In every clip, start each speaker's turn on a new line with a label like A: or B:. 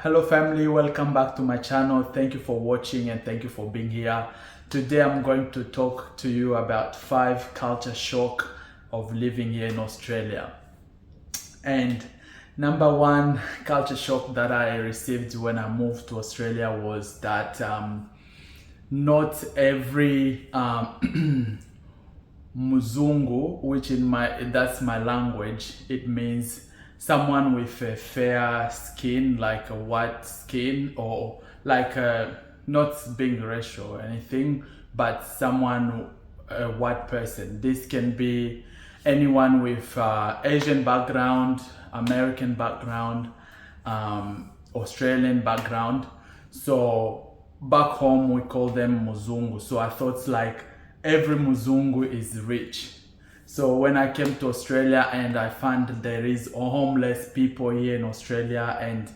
A: Hello family, welcome back to my channel. Thank you for watching and thank you for being here. Today I'm going to talk to you about 5 culture shock of living here in Australia. And number 1 culture shock that I received when I moved to Australia was that not every Muzungu, which that's my language, it means someone with a fair skin, like a white skin, or like not being racial or anything, but someone, a white person. This can be anyone with Asian background, American background, Australian background. So back home we call them Muzungu. So I thought like every Muzungu is rich. So when I came to Australia and I found there is homeless people here in Australia and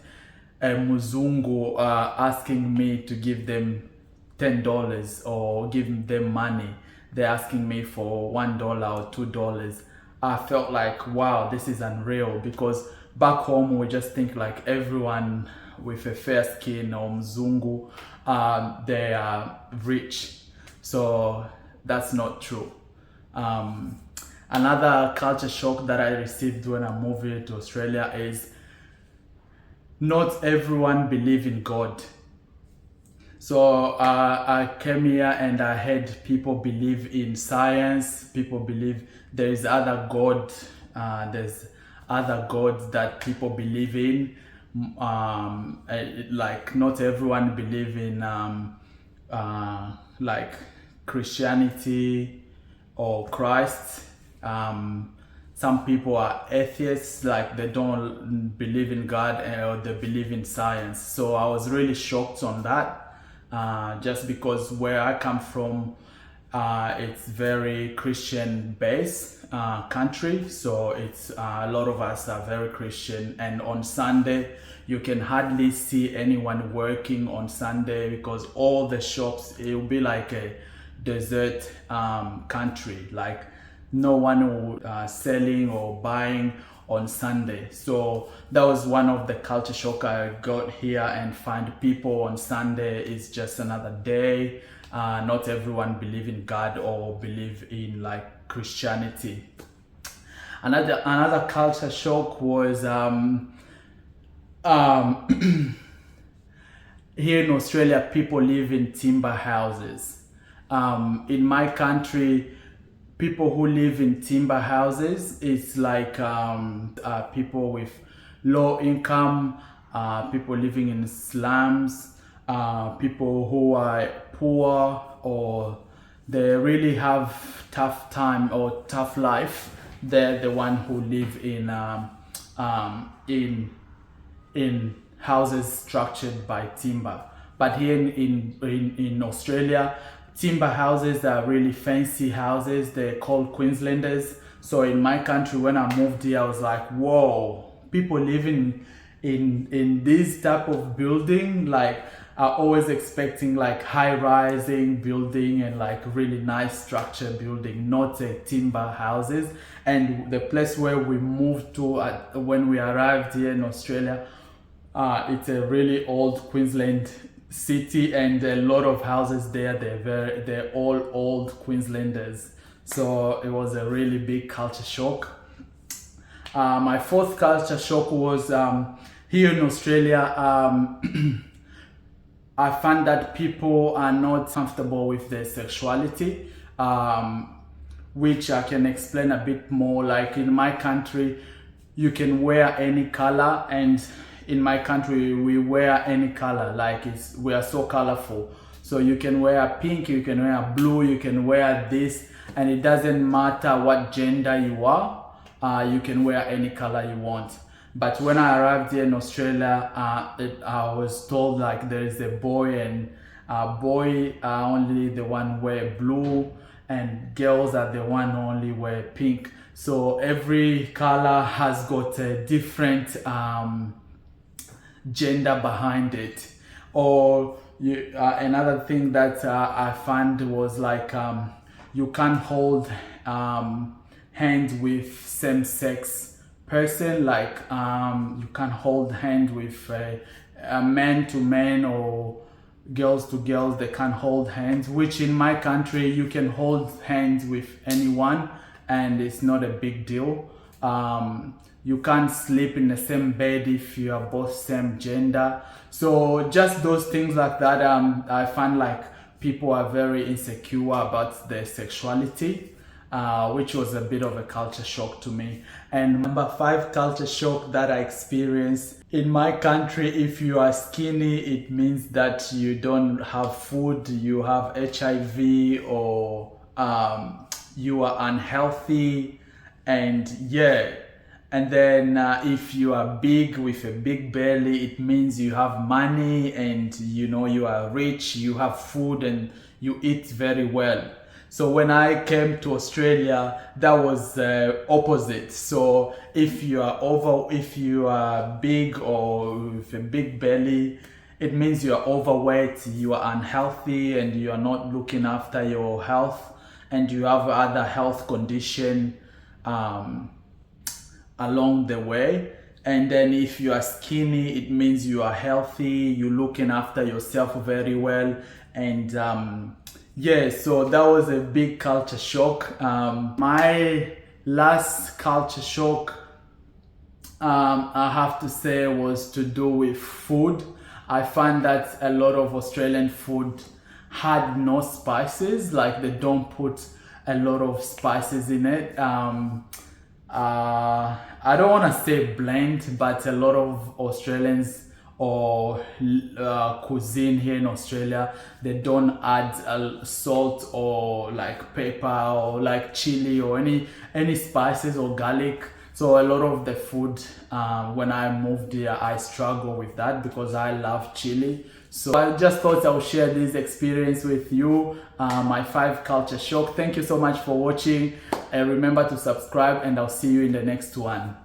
A: a Muzungu asking me to give them $10 or give them money, they're asking me for $1 or $2. I felt like, wow, this is unreal, because back home we just think like everyone with a fair skin or Mzungu, they are rich. So that's not true. Another culture shock that I received when I moved here to Australia is not everyone believes in God. So I came here and I heard people believe in science, people believe there is other God, there's other gods that people believe in. Like not everyone believe in like Christianity or Christ. Some people are atheists, like they don't believe in God, or they believe in science. So I was really shocked on that, just because where I come from, it's very Christian based country. So it's a lot of us are very Christian, and on Sunday you can hardly see anyone working on Sunday, because all the shops, it will be like a desert country, like no one selling or buying on Sunday. So that was one of the culture shock I got here, and find people on Sunday is just another day. Not everyone believe in God or believe in like Christianity. Another culture shock was here in Australia, people live in timber houses. In my country, people who live in timber houses, it's like people with low income, people living in slums, people who are poor, or they really have tough time or tough life. They're the one who live in houses structured by timber. But here in Australia, timber houses are really fancy houses. They're called Queenslanders. So in my country, when I moved here, I was like, whoa, people living in this type of building, like are always expecting like high-rising building and like really nice structure building, not timber houses. And the place where we moved to when we arrived here in Australia, it's a really old Queensland city, and a lot of houses there, they're all old Queenslanders. So it was a really big culture shock. My 4th culture shock was here in Australia. I found that people are not comfortable with their sexuality, which I can explain a bit more. Like in my country, you can wear any color, and in my country we wear any color, like we are so colorful. So you can wear pink, you can wear blue, you can wear this, and it doesn't matter what gender you are, you can wear any color you want. But when I arrived here in Australia, I was told like there is a boy, and boy are only the one wear blue, and girls are the one only wear pink. So every color has got a different gender behind it. Or another thing that I found was like you can't hold hands with same-sex person, like you can hold hand with men to men or girls to girls, they can't hold hands, which in my country you can hold hands with anyone and it's not a big deal. You can't sleep in the same bed if you are both same gender. So just those things like that, I find like people are very insecure about their sexuality, which was a bit of a culture shock to me. And number 5 culture shock that I experienced in my country: if you are skinny, it means that you don't have food, you have HIV, or you are unhealthy. And yeah, and then if you are big with a big belly, it means you have money and you are rich, you have food and you eat very well. So when I came to Australia, that was opposite. So if you are big or with a big belly, it means you are overweight, you are unhealthy, and you are not looking after your health, and you have other health condition along the way. And then if you are skinny, it means you are healthy, you're looking after yourself very well. And yeah, so that was a big culture shock. My last culture shock, I have to say, was to do with food. I find that a lot of Australian food had no spices, like they don't put a lot of spices in it. I don't want to say bland, but a lot of Australians or cuisine here in Australia, they don't add salt or like pepper or like chili or any spices or garlic. So a lot of the food, when I moved here, I struggle with that because I love chili. So I just thought I would share this experience with you, my 5 culture shock. Thank you so much for watching. Remember to subscribe, and I'll see you in the next one.